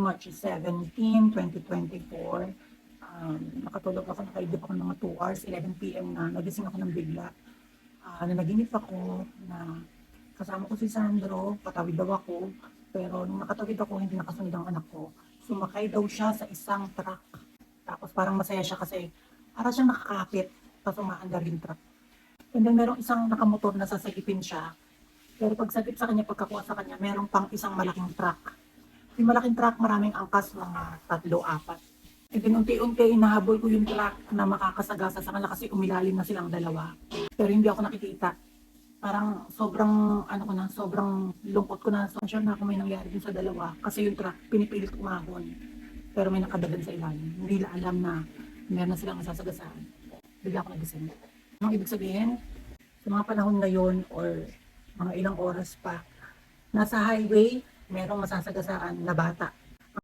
March 17, 2024. Nakatulog ako, nakaidip ako ng mga 2 hours, 11 p.m. na, nagising ako ng bigla. Nanaginip ako na kasama ko si Sandro, patawid daw ako, pero nung nakatawid ako, hindi nakasunod ang anak ko. Sumakay daw siya sa isang truck. Tapos parang masaya siya kasi para siyang nakakapit, tapos umaandar yung truck. And then merong isang nakamotor na sasagipin siya, pero pagsagip sa kanya, pagkakuha sa kanya, merong pang isang malaking truck. Yung malaking truck, maraming angkas, mga 3, 4. E din unti-unti, inahabol ko yung truck na makakasagasa sa kanila kasi umilalim na silang dalawa. Pero hindi ako nakikita. Parang sobrang, ano ko na, sobrang lungkot ko na. So, sure na kung may nangyari dun sa dalawa. Kasi yung truck, pinipilit umahon. Pero may nakadagan sa ilalim. Hindi nila alam na meron na silang nasasagasaan. Bigla ako nagising. Anong ibig sabihin? Sa mga panahon ngayon or mga ilang oras pa, nasa highway, merong masasagasaan na bata.